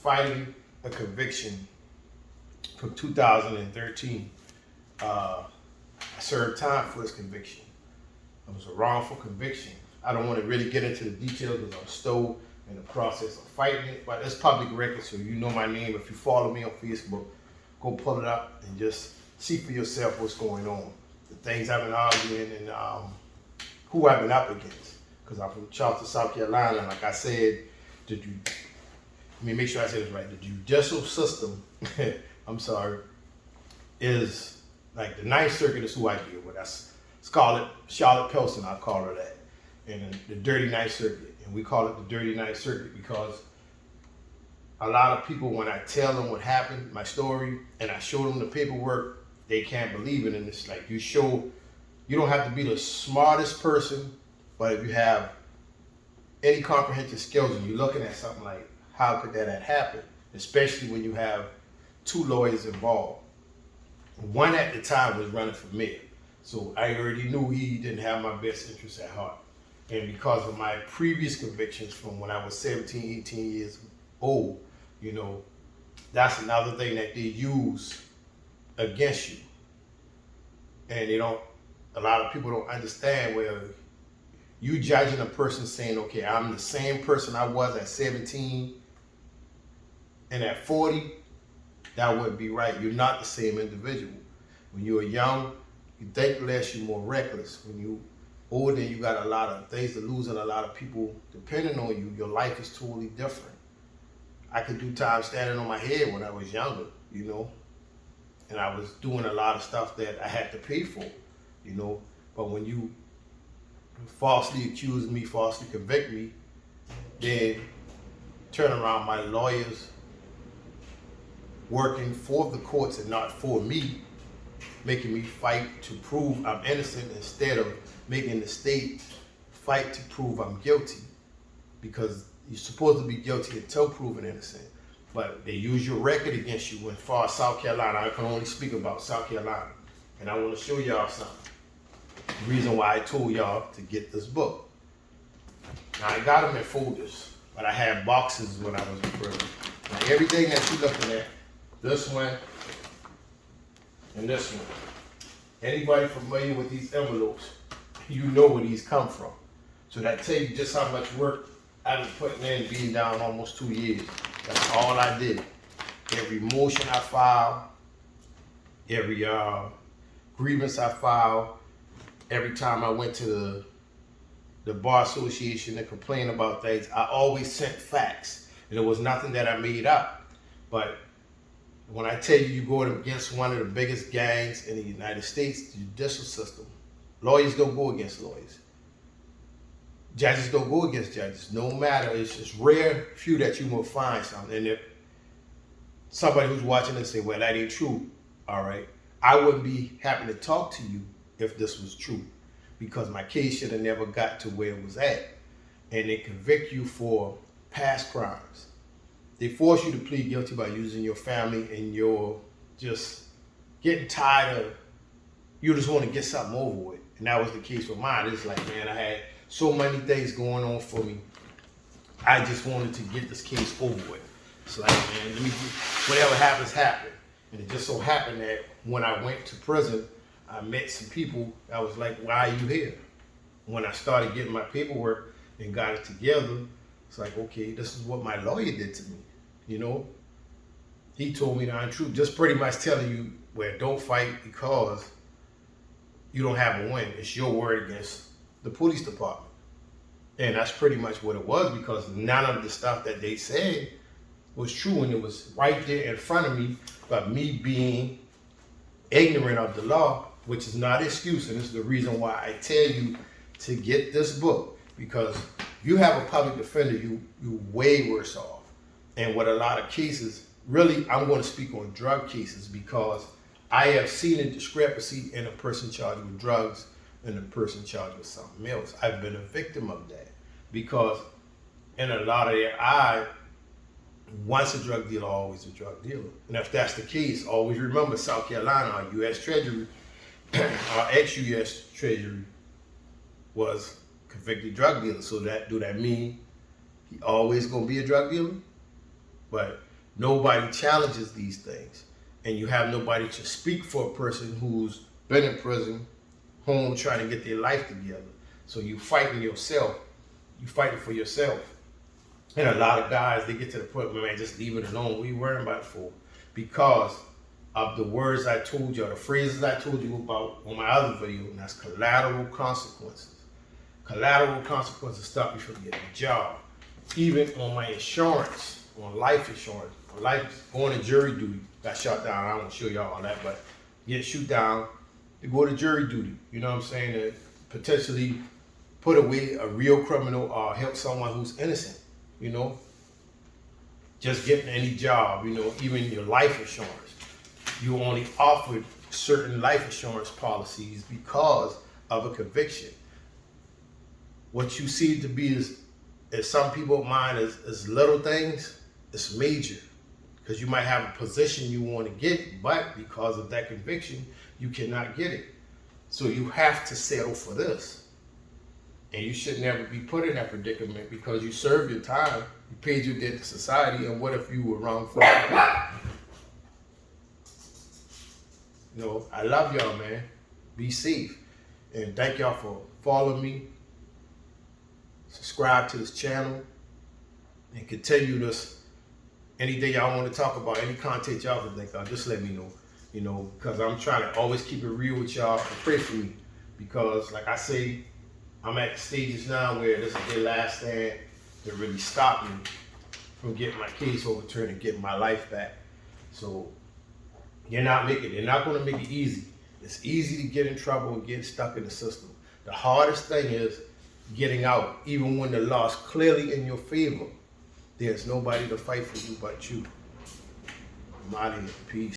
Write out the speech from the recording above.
fighting a conviction from 2013. I served time for this conviction. It was a wrongful conviction. I don't want to really get into the details because I'm still in the process of fighting it, but it's public record, so you know my name. If you follow me on Facebook, go pull it up and just see for yourself what's going on. The things I've been arguing and who I've been up against. Because I'm from Charleston, South Carolina, and like I said, let me make sure I say this right. The judicial system, I'm sorry, is like the Ninth Circuit is who I deal with. That's Charlotte Pelson, I call her that. And the Dirty Ninth Circuit. And we call it the Dirty Ninth Circuit because a lot of people, when I tell them what happened, my story, and I show them the paperwork, they can't believe it. And it's like you don't have to be the smartest person, but if you have any comprehensive skills and you're looking at something like, how could that have happened? Especially when you have two lawyers involved. One at the time was running for mayor. So I already knew he didn't have my best interests at heart. And because of my previous convictions from when I was 17, 18 years old, that's another thing that they use against you. And a lot of people don't understand where you judging a person saying, okay, I'm the same person I was at 17 and at 40, that wouldn't be right. You're not the same individual. When you're young, you think less, you're more reckless. When you're older, you got a lot of things to lose and a lot of people depending on you. Your life is totally different. I could do time standing on my head when I was younger, and I was doing a lot of stuff that I had to pay for, But when you falsely accuse me, falsely convict me, then turn around my lawyers working for the courts and not for me, making me fight to prove I'm innocent instead of making the state fight to prove I'm guilty, because you're supposed to be guilty until proven innocent. But they use your record against you. As far as South Carolina, I can only speak about South Carolina. And I want to show y'all something. The reason why I told y'all to get this book. Now, I got them in folders, but I had boxes when I was in prison. Now, everything that you're looking at, this one and this one. Anybody familiar with these envelopes, you know where these come from. So that tells you just how much work I've been putting in, being down almost 2 years. That's all I did. Every motion I filed, every grievance I filed, every time I went to the Bar Association to complain about things, I always sent facts. And it was nothing that I made up. But when I tell you, you go against one of the biggest gangs in the United States, the judicial system, lawyers don't go against lawyers. Judges don't go against judges. No matter, it's just rare few that you will find something. And if somebody who's watching this say, well, that ain't true, all right, I wouldn't be happy to talk to you if this was true, because my case should have never got to where it was at. And they convict you for past crimes. They force you to plead guilty by using your family, and you're just getting tired of, you just want to get something over with. And that was the case with mine. It's like, man, I had so many things going on for me. I just wanted to get this case over with. It's like, man, whatever happens, happen. And it just so happened that when I went to prison, I met some people. I was like, why are you here? When I started getting my paperwork and got it together, it's like, okay, this is what my lawyer did to me. He told me the untruth, just pretty much telling you, well, don't fight because you don't have a win. It's your word against the police department. And that's pretty much what it was, because none of the stuff that they said was true, and it was right there in front of me. But me being ignorant of the law, which is not an excuse, and this is the reason why I tell you to get this book, because if you have a public defender, you're way worse off. And with a lot of cases, really, I'm going to speak on drug cases, because I have seen a discrepancy in a person charged with drugs and a person charged with something else. I've been a victim of that, because in a lot of their eyes, once a drug dealer, always a drug dealer. And if that's the case, always remember South Carolina, our U.S. Treasury, our ex-U.S. Treasury was convicted drug dealer. So do that mean he always going to be a drug dealer? But Nobody challenges these things. And you have nobody to speak for a person who's been in prison, home trying to get their life together. So you fighting yourself. You fighting for yourself. And a lot of guys, they get to the point where, man, just leave it alone. What are you worrying about it for? Because of the words I told you, or the phrases I told you about on my other video, and that's collateral consequences. Collateral consequences stop you from getting a job. Even on my insurance, on life insurance, on life, going to jury duty, got shot down. I won't show y'all all that, but get shoot down to go to jury duty. You know what I'm saying? To potentially put away a real criminal or help someone who's innocent. You know, just getting any job. You know, even your life insurance. You only offered certain life insurance policies because of a conviction. What you see to be is some people's mind is little things, it's major. Because you might have a position you want to get, but because of that conviction, you cannot get it. So you have to settle for this. And you should never be put in that predicament because you served your time, you paid your debt to society, and what if you were wrongfully convicted? You know, I love y'all, man. Be safe. And thank y'all for following me. Subscribe to this channel. And continue this. Anything y'all want to talk about, any content y'all can think of, just let me know. You know, because I'm trying to always keep it real with y'all and pray for me. Because, like I say, I'm at the stages now where this is their last stand to really stop me from getting my case overturned and getting my life back. So, they're not going to make it easy. It's easy to get in trouble and get stuck in the system. The hardest thing is getting out, even when the law is clearly in your favor. There's nobody to fight for you but you. I'm out of here. Peace.